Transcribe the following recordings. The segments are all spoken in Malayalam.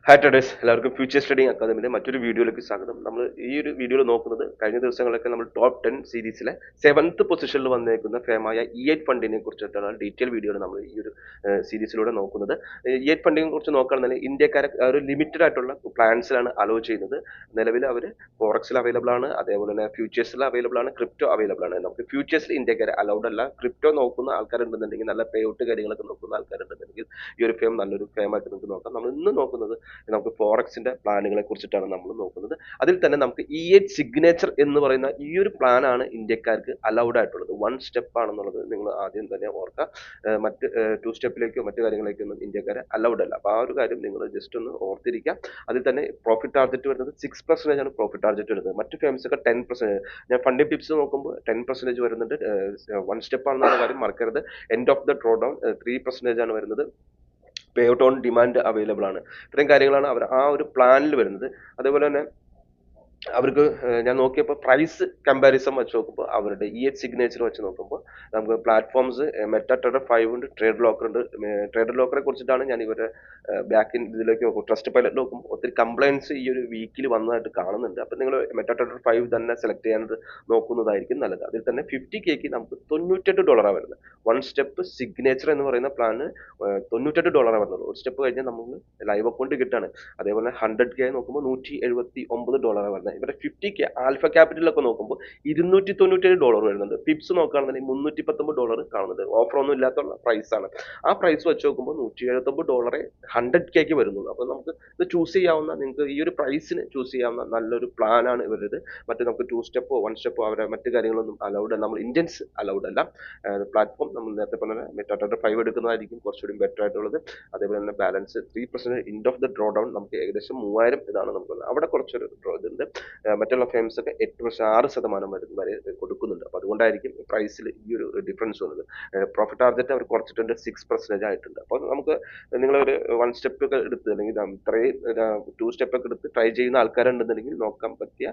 ഹായ് ട്രേഡേഴ്സ്, എല്ലാവർക്കും ഫ്യൂച്ചേഴ്സ് ട്രേഡിംഗ് അക്കാദമിയുടെ മറ്റൊരു വീഡിയോയിലേക്ക് സ്വാഗതം. നമ്മൾ ഈ ഒരു വീഡിയോയിൽ നോക്കുന്നത് കഴിഞ്ഞ ദിവസങ്ങളിലൊക്കെ നമ്മൾ ടോപ്പ് 10 സീരീസിലെ 7th പൊസിഷനിൽ വന്നേക്കുന്ന ഫേമായ E8 ഫണ്ടിനെ കുറിച്ചിട്ടാണ് ഡീറ്റെയിൽ വീഡിയോയിൽ നമ്മൾ ഈ ഒരു സീരീസിലൂടെ നോക്കുന്നത്. E8 ഫണ്ടിനെ കുറിച്ച് നോക്കുകയാണെന്നുണ്ടെങ്കിൽ ഇന്ത്യക്കാരെ ഒരു ലിമിറ്റഡ് ആയിട്ടുള്ള പ്ലാൻസിലാണ് അലോ ചെയ്യുന്നത്. നിലവിൽ അവർ ഫോറക്സിൽ അവൈലബിൾ ആണ്, അതേപോലെ തന്നെ ഫ്യൂച്ചേഴ്സിൽ അവൈലബിൾ ആണ്, ക്രിപ്റ്റോ അവൈലബിൾ ആണ്. നമുക്ക് ഫ്യൂച്ചേഴ്സിൽ ഇന്ത്യക്കാരെ അലൗഡ് അല്ല. ക്രിപ്റ്റോ നോക്കുന്ന ആൾക്കാരുണ്ടെന്നുണ്ടെങ്കിൽ, നല്ല പേ ഔട്ട് കാര്യങ്ങളൊക്കെ നോക്കുന്ന ആൾക്കാരുണ്ടെന്നുണ്ടെങ്കിൽ ഈ ഒരു ഫേം നല്ലൊരു ഫേമായിട്ട് നമുക്ക് നോക്കാം. നമ്മൾ ഇന്ന് നോക്കുന്നത് നമുക്ക് ഫോറക്സിന്റെ പ്ലാനുകളെ കുറിച്ചിട്ടാണ് നമ്മൾ നോക്കുന്നത്. അതിൽ തന്നെ നമുക്ക് E8 സിഗ്നേച്ചർ എന്ന് പറയുന്ന ഈ ഒരു പ്ലാനാണ് ഇന്ത്യക്കാർക്ക് അലൗഡ് ആയിട്ടുള്ളത്. 1 സ്റ്റെപ്പ് ആണെന്നുള്ളത് നിങ്ങൾ ആദ്യം തന്നെ ഓർക്കുക. മറ്റ് 2 സ്റ്റെപ്പിലേക്കോ മറ്റു കാര്യങ്ങളിലേക്കോ ഒന്നും ഇന്ത്യക്കാരെ അലൗഡ് അല്ല. അപ്പോൾ ആ ഒരു കാര്യം നിങ്ങൾ ജസ്റ്റ് ഒന്ന് ഓർത്തിരിക്കുക. അതിൽ തന്നെ പ്രോഫിറ്റ് ടാർഗറ്റ് വരുന്നത് 6% ആണ് പ്രോഫിറ്റ് ടാർഗറ്റ് വരുന്നത്. മറ്റ് ഫേംസ് ഒക്കെ 10%. ഞാൻ ഫണ്ടിംഗ് ടിപ്സ് നോക്കുമ്പോൾ 10% വരുന്നുണ്ട്. 1 സ്റ്റെപ്പ് ആണെന്നുള്ള കാര്യം മറക്കരുത്. End of the draw down 3% ആണ് വരുന്നത്. Pay out on demand available ആണ്. ഇത്രയും കാര്യങ്ങളാണ് അവർ ആ ഒരു പ്ലാനിൽ വരുന്നത്. അതേപോലെ തന്നെ അവർക്ക് ഞാൻ നോക്കിയപ്പോൾ പ്രൈസ് കമ്പാരിസൺ വെച്ച് നോക്കുമ്പോൾ അവരുടെ E8 സിഗ്നേച്ചർ വെച്ച് നോക്കുമ്പോൾ നമുക്ക് പ്ലാറ്റ്ഫോംസ് മെറ്റാ ട്രേഡർ 5 ഉണ്ട്, ട്രേഡ് ലോക്കർ ഉണ്ട്. ട്രേഡ് ലോക്കറെ കുറിച്ചിട്ടാണ് ഞാൻ ഇവരുടെ ബാക്ക് ഇതിലേക്ക് നോക്കും. ട്രസ്റ്റ് പൈലറ്റ് നോക്കുമ്പോൾ ഒത്തിരി കംപ്ലൈൻസ് ഈ ഒരു വീക്കിൽ വന്നതായിട്ട് കാണുന്നുണ്ട്. അപ്പം നിങ്ങൾ മെറ്റാ ട്രേഡർ 5 തന്നെ സെലക്ട് ചെയ്യാനായിട്ട് നോക്കുന്നതായിരിക്കും നല്ലത്. അതിൽ തന്നെ 50K നമുക്ക് $98 വരുന്നത്. 1 സ്റ്റെപ്പ് സിഗ്നേച്ചർ എന്ന് പറയുന്ന പ്ലാന് $98 വരുന്നുള്ളൂ. ഒരു സ്റ്റെപ്പ് കഴിഞ്ഞാൽ നമുക്ക് ലൈവ് അക്കൗണ്ട് കിട്ടാണ്. അതേപോലെ 100K നോക്കുമ്പോൾ $179 വരുന്നത്. ഇവരുടെ 50K ആൽഫ ക്യാപിറ്റലൊക്കെ നോക്കുമ്പോൾ $297 വരുന്നുണ്ട്. പിപ്സ് നോക്കുകയാണെന്നുണ്ടെങ്കിൽ $319 കാണുന്നുണ്ട്. ഓഫർ ഒന്നും ഇല്ലാത്തുള്ള പ്രൈസ് ആണ്. ആ പ്രൈസ് വെച്ച് നോക്കുമ്പോൾ $179 100Kക്ക് വരുന്നുള്ളൂ. അപ്പോൾ നമുക്ക് ഇത് ചൂസ് ചെയ്യാവുന്ന, നിങ്ങൾക്ക് ഈ ഒരു പ്രൈസിന് ചൂസ് ചെയ്യാവുന്ന നല്ലൊരു പ്ലാനാണ് ഇവരുടേത്. മറ്റേ നമുക്ക് 2 സ്റ്റെപ്പോ 1 സ്റ്റെപ്പോ അവരെ മറ്റു കാര്യങ്ങളൊന്നും അലൗഡ് അല്ല. നമ്മൾ ഇന്ത്യൻസ് അലൗഡ് അല്ല. പ്ലാറ്റ്ഫോം നമ്മൾ നേരത്തെ പറഞ്ഞ മെറ്റാ ട്രേഡർ 5 എടുക്കുന്നതായിരിക്കും കുറച്ചുകൂടി ബെറ്റർ ആയിട്ടുള്ളത്. അതേപോലെ തന്നെ balance 3% end of the draw down നമുക്ക് ഏകദേശം 3000 ഇതാണ് നമുക്ക് അവിടെ കുറച്ചൊരു ഡ്രോ ഇതുണ്ട്. മറ്റുള്ള ഫേംസ് ഒക്കെ 6% വരെ കൊടുക്കുന്നുണ്ട്. അപ്പോൾ അതുകൊണ്ടായിരിക്കും പ്രൈസിൽ ഈ ഒരു ഡിഫറൻസ് വന്നത്. പ്രോഫിറ്റ് ടാർഗറ്റ് അവർ കുറച്ചിട്ടുണ്ട്, 6% ആയിട്ടുണ്ട്. അപ്പോൾ നമുക്ക് നിങ്ങളൊരു 1 സ്റ്റെപ്പ് ഒക്കെ എടുത്ത് അല്ലെങ്കിൽ ഇത്രയും 2 സ്റ്റെപ്പ് ഒക്കെ എടുത്ത് ട്രൈ ചെയ്യുന്ന ആൾക്കാരുണ്ടെന്നുണ്ടെങ്കിൽ നോക്കാൻ പറ്റിയ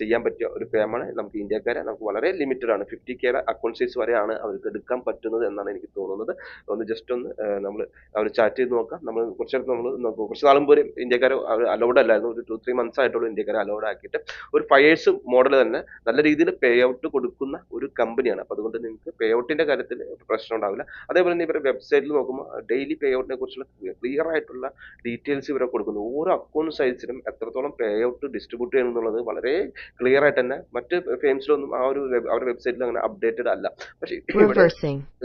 ചെയ്യാൻ പറ്റിയ ഒരു ഫേമാണ്. നമുക്ക് ഇന്ത്യക്കാരെ നമുക്ക് വളരെ ലിമിറ്റഡ് ആണ്. 50K അക്കൗണ്ട് സൈസ് വരെയാണ് അവർക്ക് എടുക്കാൻ പറ്റുന്നത് എന്നാണ് എനിക്ക് തോന്നുന്നത്. ഒന്ന് ജസ്റ്റ് ഒന്ന് നമ്മൾ അവർ ചാറ്റ് ചെയ്ത് നോക്കാം. നമ്മൾ കുറച്ച് നാൾ മുമ്പ് ഇന്ത്യക്കാരെ അലൗഡ് അല്ലായിരുന്നു. ഒരു 2-3 മന്ത്സ് ആയിട്ടുള്ളൂ ഇന്ത്യക്കാരെ അലൗഡ് ആക്കിയിട്ട്. ഒരു 5 years മോഡൽ തന്നെ നല്ല രീതിയിൽ പേ ഔട്ട് കൊടുക്കുന്ന ഒരു കമ്പനിയാണ്. അപ്പോൾ അതുകൊണ്ട് നിങ്ങൾക്ക് പേ ഔട്ടിന്റെ കാര്യത്തിൽ പ്രശ്നം ഉണ്ടാവില്ല. അതേപോലെ തന്നെ ഇവരുടെ വെബ്സൈറ്റിൽ നോക്കുമ്പോൾ ഡെയിലി പേ ഔട്ടിനെ കുറിച്ചുള്ള ക്ലിയർ ആയിട്ടുള്ള ഡീറ്റെയിൽസ് ഇവരെ കൊടുക്കുന്നു. ഓരോ അക്കൗണ്ട് സൈസിലും എത്രത്തോളം പേ ഔട്ട് ഡിസ്ട്രിബ്യൂട്ട് ചെയ്യണം എന്നുള്ളത് വളരെ ക്ലിയർ ആയിട്ട് തന്നെ മറ്റ് ഫേംസിലൊന്നും ആ ഒരു അവരുടെ വെബ്സൈറ്റിൽ അങ്ങനെ അപ്ഡേറ്റഡ് അല്ല. പക്ഷേ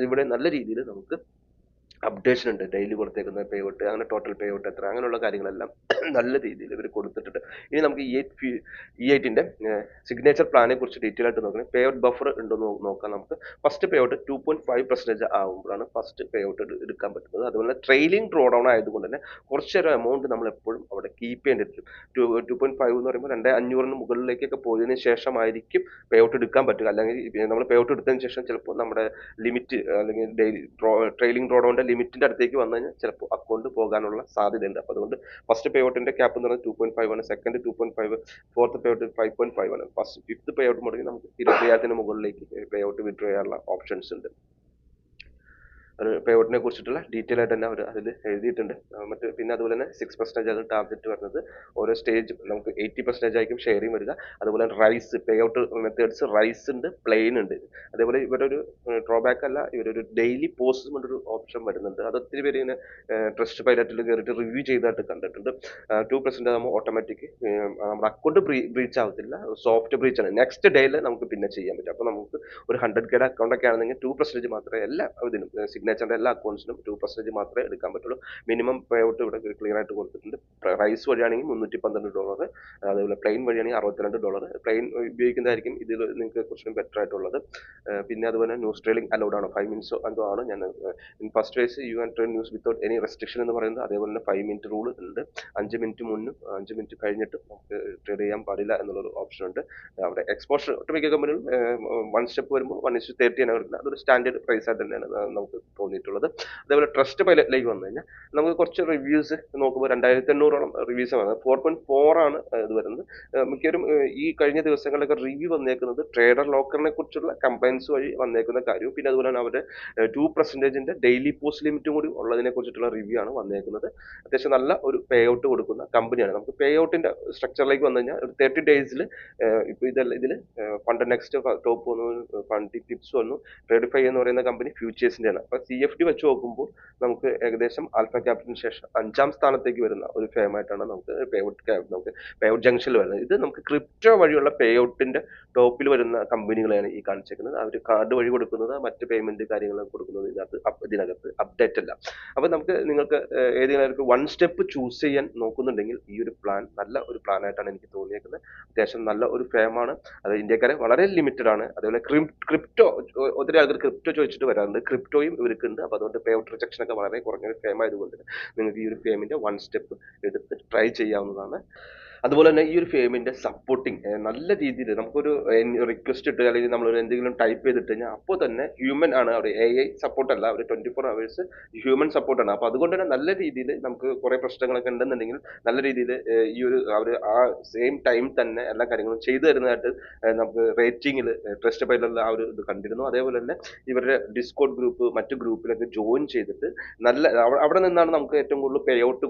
ഇവിടെ നല്ല രീതിയിൽ നമുക്ക് അപ്ഡേഷൻ ഉണ്ട്. ഡെയിലി കൊടുത്തേക്കുന്ന പേ ഔട്ട്, അങ്ങനെ ടോട്ടൽ പേ ഔട്ട് എത്ര, അങ്ങനെയുള്ള കാര്യങ്ങളെല്ലാം നല്ല രീതിയിൽ ഇവർ കൊടുത്തിട്ടുണ്ട്. ഇനി നമുക്ക് E8ന്റെ സിഗ്നേച്ചർ പ്ലാനെ കുറിച്ച് ഡീറ്റെയിൽ ആയിട്ട് നോക്കണം. പേ ഔട്ട് ബഫർ ഉണ്ടോ എന്ന് നോക്കാം. നമുക്ക് ഫസ്റ്റ് പേ ഔട്ട് 2.5% ആകുമ്പോഴാണ് ഫസ്റ്റ് പേ ഔട്ട് എടുക്കാൻ പറ്റുന്നത്. അതുപോലെ ട്രെയിലിംഗ് ഡ്രോ ഡൗൺ ആയതുകൊണ്ട് തന്നെ കുറച്ചൊരു എമൗണ്ട് നമ്മൾ എപ്പോഴും അവിടെ കീപ്പ് ചെയ്യേണ്ടി വരും. 2.5 എന്ന് പറയുമ്പോൾ 2500 മുകളിലേക്കൊക്കെ പോയതിനു ശേഷമായിരിക്കും പേ ഔട്ട് എടുക്കാൻ പറ്റുക. അല്ലെങ്കിൽ നമ്മൾ പേ ഔട്ട് എടുത്തതിന് ശേഷം ചിലപ്പോൾ നമ്മുടെ ലിമിറ്റ് അല്ലെങ്കിൽ ഡെയിലി ട്രെയിലിംഗ് ഡ്രോ ഡൗണിന്റെ ലിമിറ്റിന്റെ അടുത്തേക്ക് വന്നു കഴിഞ്ഞാൽ ചിലപ്പോൾ അക്കൗണ്ട് പോകാനുള്ള സാധ്യതയുണ്ട്. അപ്പോൾ അതുകൊണ്ട് ഫസ്റ്റ് പേ ഔട്ടിന്റെ ക്യാപ്പ് എന്ന് പറയുന്നത് 2.5 ആണ്, സെക്കൻഡ് 2.5, ഫോർത്ത് പേ ഔട്ട് 5.5 ആണ്. ഫിഫ്ത്ത് പേ ഔട്ട് മുടങ്ങി നമുക്ക് 20,000 മുകളിലേക്ക് പേ ഔട്ട് വിഡ്രോ ചെയ്യാനുള്ള ഓപ്ഷൻസ് ഉണ്ട്. പേ ഔട്ടിനെ കുറിച്ചിട്ടുള്ള ഡീറ്റെയിൽ ആയിട്ട് തന്നെ അവർ അതിൽ എഴുതിയിട്ടുണ്ട്. പിന്നെ അതുപോലെ തന്നെ 6% ആണ് ടാർഗറ്റ് വരുന്നത്. ഓരോ സ്റ്റേജ് നമുക്ക് 80% ആയിരിക്കും ഷെയറിങ് വരിക. അതുപോലെ rice pay out methods rice ഉണ്ട്, പ്ലെയിൻ ഉണ്ട്. അതേപോലെ ഇവരൊരു ഡ്രോബാക്ക് അല്ല, ഇവരൊരു ഡെയിലി പോസ്റ്റ് ഒരു ഓപ്ഷൻ വരുന്നുണ്ട്. അത് ഒത്തിരി പേര് ഇങ്ങനെ ട്രസ്റ്റ് പൈലറ്റിൽ കയറിയിട്ട് റിവ്യൂ ചെയ്തായിട്ട് കണ്ടിട്ടുണ്ട്. 2% ആകുമ്പോൾ ഓട്ടോമാറ്റിക് നമ്മുടെ അക്കൗണ്ട് ബ്രീച്ച് ആവത്തില്ല, സോഫ്റ്റ് ബ്രീച്ച് ആണ്. നെക്സ്റ്റ് ഡേയിൽ നമുക്ക് പിന്നെ ചെയ്യാൻ പറ്റും. അപ്പോൾ നമുക്ക് ഒരു 100K അക്കൗണ്ട് ഒക്കെ ആണെങ്കിൽ 2% മാത്രമേ എല്ലാ ഇതിനും സിഗ്നേച്ചറിന്റെ എല്ലാ അക്കൗണ്ട്സിനും 2% മാത്രമേ എടുക്കാൻ പറ്റുള്ളൂ. മിനിമം പേ ഔട്ട് ഇവിടെ ക്ലിയർ ആയിട്ട് കൊടുത്തിട്ടുണ്ട്. റൈസ് വഴിയാണെങ്കിൽ $312, അതേപോലെ പ്ലെയിൻ വഴിയാണെങ്കിൽ $62. പ്ലെയിൻ ഉപയോഗിക്കുന്നതായിരിക്കും ഇതിൽ നിങ്ങൾക്ക് കുറച്ചും ബെറ്റർ ആയിട്ടുള്ളത്. പിന്നെ അതുപോലെ ന്യൂസ് ട്രെയിലിംഗ് അലൗഡ് ആണ്. 5 minutes എന്തോ ആണ്. ഞാൻ in first phase you an train news without any restriction എന്ന് പറയുന്നത്. അതേപോലെ തന്നെ 5 minute റൂൾ ഉണ്ട്. 5 minute മുന്നും 5 minute കഴിഞ്ഞിട്ടും നമുക്ക് ട്രേഡ് ചെയ്യാൻ പാടില്ല എന്നുള്ളൊരു ഓപ്ഷൻ ഉണ്ട്. അവിടെ എക്സ്പോഷർ ഒട്ടുമിക്ക കമ്പനികളും 1 സ്റ്റെപ്പ് വരുമ്പോൾ 1:30 ആണ് വരുന്നത്. അതൊരു സ്റ്റാൻഡേർഡ് പ്രൈസ് ആയിട്ട് തന്നെയാണ് നമുക്ക് തോന്നിയിട്ടുള്ളത്. അതേപോലെ ട്രസ്റ്റ് പൈലറ്റിലേക്ക് വന്നു കഴിഞ്ഞാൽ നമുക്ക് കുറച്ച് റിവ്യൂസ് നോക്കുമ്പോൾ 2500ഓളം റിവ്യൂസ് ആണ്, 4.4 ആണ് ഇത് വരുന്നത്. മിക്കവരും ഈ കഴിഞ്ഞ ദിവസങ്ങളിലൊക്കെ റിവ്യൂ വന്നേക്കുന്നത് ട്രേഡർ ലോക്കറിനെ കുറിച്ചുള്ള കംപ്ലൈൻസ് വഴി വന്നേക്കുന്ന കാര്യവും പിന്നെ അതുപോലെ തന്നെ അവരുടെ 2% ഡെയിലി പോസ്റ്റ് ലിമിറ്റും കൂടി ഉള്ളതിനെ കുറിച്ചിട്ടുള്ള റിവ്യൂ ആണ് വന്നേക്കുന്നത്. അത്യാവശ്യം നല്ല ഒരു പേ ഔട്ട് കൊടുക്കുന്ന കമ്പനിയാണ്. നമുക്ക് പേ ഔട്ടിന്റെ സ്ട്രക്ചറിലേക്ക് വന്നു കഴിഞ്ഞാൽ ഒരു 30 ഡേയ്സിൽ ഇപ്പോൾ ഇതിൽ ഫണ്ട് നെക്സ്റ്റ് ടോപ്പ് വന്നു, ഫണ്ട് ടിപ്സ് വന്നു, ട്രേഡിഫൈ എന്ന് പറയുന്ന കമ്പനി ഫ്യൂച്ചേഴ്സിന്റെ ആണ്. അപ്പൊ CFD വെച്ച് നോക്കുമ്പോൾ നമുക്ക് ഏകദേശം ആൽഫ ക്യാപിറ്റലിന് ശേഷം 5ാം സ്ഥാനത്തേക്ക് വരുന്ന ഒരു ഫേമായിട്ടാണ് നമുക്ക് പേ ഔട്ട് ജംഗ്ഷനിൽ വരുന്നത്. ഇത് നമുക്ക് ക്രിപ്റ്റോ വഴിയുള്ള പേ ഔട്ടിന്റെ ടോപ്പിൽ വരുന്ന കമ്പനികളെയാണ് ഈ കാണിച്ചേക്കുന്നത്. അവർ കാർഡ് വഴി കൊടുക്കുന്നത്, മറ്റ് പേയ്മെന്റ് കാര്യങ്ങളൊക്കെ കൊടുക്കുന്നത് ഇതിനകത്ത് അപ്ഡേറ്റ് അല്ല. അപ്പൊ നിങ്ങൾക്ക് ഏതെങ്കിലും വൺ സ്റ്റെപ്പ് ചൂസ് ചെയ്യാൻ നോക്കുന്നുണ്ടെങ്കിൽ ഈ ഒരു പ്ലാൻ നല്ല ഒരു പ്ലാൻ ആയിട്ടാണ് എനിക്ക് തോന്നിയേക്കുന്നത്. അത്യാവശ്യം നല്ല ഒരു ഫേമാണ്. അത് ഇന്ത്യക്കാരെ വളരെ ലിമിറ്റഡ് ആണ്. അതേപോലെ ക്രിപ്റ്റോ ഒത്തിരി ആൾക്കാർ ക്രിപ്റ്റോ ചോദിച്ചിട്ട് വരാറുണ്ട്. ക്രിപ്റ്റോയും ഇവർക്കുണ്ട്. അപ്പൊ അതുകൊണ്ട് പേ ഔട്ട് റിജക്ഷൻ ഒക്കെ വളരെ കുറഞ്ഞൊരു ഫേം ആയതുകൊണ്ട് നിങ്ങൾക്ക് ഈ ഒരു ഫേമിന്റെ വൺ സ്റ്റെപ്പ് എടുത്ത് ട്രൈ ചെയ്യാവുന്നതാണ്. അതുപോലെ തന്നെ ഈ ഒരു ഫേമിന്റെ സപ്പോർട്ടിങ് നല്ല രീതിയിൽ നമുക്കൊരു റിക്വസ്റ്റ് ഇട്ട് അല്ലെങ്കിൽ നമ്മൾ എന്തെങ്കിലും ടൈപ്പ് ചെയ്തിട്ട് കഴിഞ്ഞാൽ അപ്പോൾ തന്നെ ഹ്യൂമൻ ആണ്, അവിടെ AI സപ്പോർട്ട് അല്ല, അവർ 24 hours ഹ്യൂമൻ സപ്പോർട്ടാണ്. അപ്പൊ അതുകൊണ്ട് തന്നെ നല്ല രീതിയിൽ നമുക്ക് കുറെ പ്രശ്നങ്ങളൊക്കെ ഉണ്ടെന്നുണ്ടെങ്കിൽ നല്ല രീതിയിൽ ഈ ഒരു അവർ ആ സെയിം ടൈം തന്നെ എല്ലാ കാര്യങ്ങളും ചെയ്തു തരുന്നതായിട്ട് നമുക്ക് റേറ്റിംഗിൽ ട്രസ്റ്റ് പൈലുള്ള ആ ഒരു ഇത് കണ്ടിരുന്നു. അതേപോലെ തന്നെ ഇവരുടെ ഡിസ്കോഡ് ഗ്രൂപ്പ് മറ്റു ഗ്രൂപ്പിലൊക്കെ ജോയിൻ ചെയ്തിട്ട് നല്ല അവിടെ നിന്നാണ് നമുക്ക് ഏറ്റവും കൂടുതൽ പേ ഔട്ട്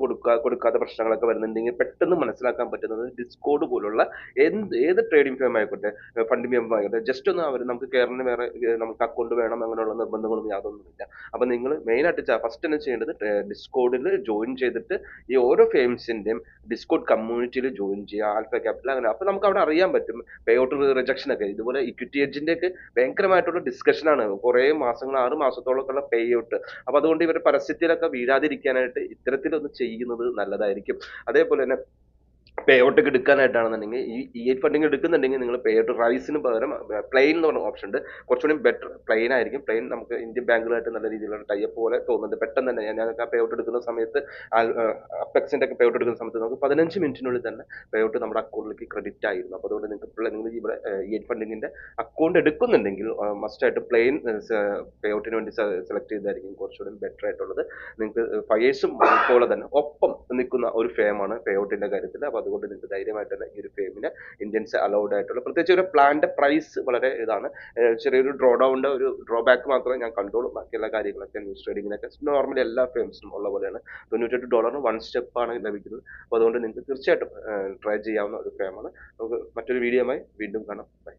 കൊടുക്കാത്ത പ്രശ്നങ്ങളൊക്കെ വരുന്നുണ്ടെങ്കിൽ പെട്ടെന്ന് മനസ്സിലാക്കാൻ പറ്റുന്നത് ഡിസ്കോഡ് പോലുള്ള ഏത് ട്രേഡിംഗ് ഫേം ആയിക്കോട്ടെ, ഫണ്ട് ഫേം ആയിക്കോട്ടെ, ജസ്റ്റ് ഒന്ന് അവർ നമുക്ക് കയറുന്ന വേറെ നമുക്ക് അക്കൗണ്ട് വേണം അങ്ങനെയുള്ള നിർബന്ധങ്ങളൊന്നും യാതൊന്നുമില്ല. അപ്പൊ നിങ്ങൾ മെയിൻ ആയിട്ട് ഫസ്റ്റ് തന്നെ ചെയ്യേണ്ടത് ഡിസ്കോഡിൽ ജോയിൻ ചെയ്തിട്ട് ഈ ഓരോ ഫേംസിന്റെയും ഡിസ്കോഡ് കമ്മ്യൂണിറ്റിയിൽ ജോയിൻ ചെയ്യുക, ആൽഫ ക്യാപിറ്റൽ അങ്ങനെ. അപ്പൊ നമുക്ക് അവിടെ അറിയാൻ പറ്റും പേ ഔട്ട് റിജക്ഷൻ ഒക്കെ. ഇതുപോലെ ഇക്വിറ്റി എഡ്ജിന്റെ ഒക്കെ ഭയങ്കരമായിട്ടുള്ള ഡിസ്കഷൻ ആണ്, കുറെ മാസങ്ങൾ 6 മാസത്തോളം ഉള്ള പേ ഔട്ട്. അപ്പൊ അതുകൊണ്ട് ഇവർ പരസ്യത്തിലൊക്കെ വീഴാതിരിക്കാനായിട്ട് ഇത്തരത്തിലൊന്ന് ചെയ്യുന്നത് നല്ലതായിരിക്കും. അതേപോലെ തന്നെ പേ ഔട്ട് ഒക്കെ എടുക്കാനായിട്ടാണെന്നുണ്ടെങ്കിൽ ഈ E8 ഫണ്ടിങ് എടുക്കുന്നുണ്ടെങ്കിൽ നിങ്ങൾ പേ ഔട്ട് റൈസിന് പകരം പ്ലെയിൻ എന്ന് പറഞ്ഞ ഓപ്ഷൻ ഉണ്ട്. കുറച്ചുകൂടി ബെറ്റർ പ്ലെയിൻ ആയിരിക്കും. പ്ലെയിൻ നമുക്ക് ഇന്ത്യൻ ബാങ്കുകളായിട്ട് നല്ല രീതിയിലുള്ള ടൈപ്പ് പോലെ തോന്നുന്നുണ്ട്. പെട്ടെന്ന് തന്നെ ഞങ്ങൾക്ക് ആ പേ ഔട്ട് എടുക്കുന്ന സമയത്ത് അപ്പെക്സിന്റെ ഒക്കെ പേ ഔട്ട് എടുക്കുന്ന സമയത്ത് നമുക്ക് 15 മിനിറ്റിനുള്ളിൽ തന്നെ പേ ഔട്ട് നമ്മുടെ അക്കൗണ്ടിലേക്ക് ക്രെഡിറ്റ് ആയിരുന്നു. അപ്പോൾ അതുകൊണ്ട് നിങ്ങൾ ഇവിടെ E8 ഫണ്ടിങ്ങിന്റെ അക്കൗണ്ട് എടുക്കുന്നുണ്ടെങ്കിൽ മസ്റ്റ് ആയിട്ട് പ്ലെയിൻ പേ ഔട്ടിന് വേണ്ടി സെലക്ട് ചെയ്തായിരിക്കും കുറച്ചുകൂടി ബെറ്റർ ആയിട്ടുള്ളത്. നിങ്ങൾക്ക് ഫയേഴ്സും പോലെ തന്നെ ഒപ്പം നിൽക്കുന്ന ഒരു ഫേമാണ് പേ ഔട്ടിന്റെ കാര്യത്തിൽ. അപ്പോൾ അതുകൊണ്ട് നിങ്ങൾക്ക് ധൈര്യമായിട്ട് തന്നെ ഈ ഒരു ഫേമിന് ഇന്ത്യൻസ് അലൗഡ് ആയിട്ടുള്ള പ്രത്യേകിച്ച് ഒരു പ്ലാന്റെ പ്രൈസ് വളരെ ഇതാണ്. ചെറിയൊരു ഡ്രോഡൗണിന്റെ ഒരു ഡ്രോബാക്ക് മാത്രമേ ഞാൻ കണ്ടോളൂ. ബാക്കി എല്ലാ കാര്യങ്ങളൊക്കെ ന്യൂസ് ട്രേഡിങ്ങിനൊക്കെ നോർമലി എല്ലാ ഫേംസിനും ഉള്ള പോലെയാണ്. $98 വൺ സ്റ്റെപ്പ് ആണ് ലഭിക്കുന്നത്. അപ്പോൾ അതുകൊണ്ട് നിങ്ങൾക്ക് തീർച്ചയായിട്ടും ട്രൈ ചെയ്യാവുന്ന ഒരു ഫേമാണ്. നമുക്ക് മറ്റൊരു വീഡിയോയുമായി വീണ്ടും കാണാം. ബൈ.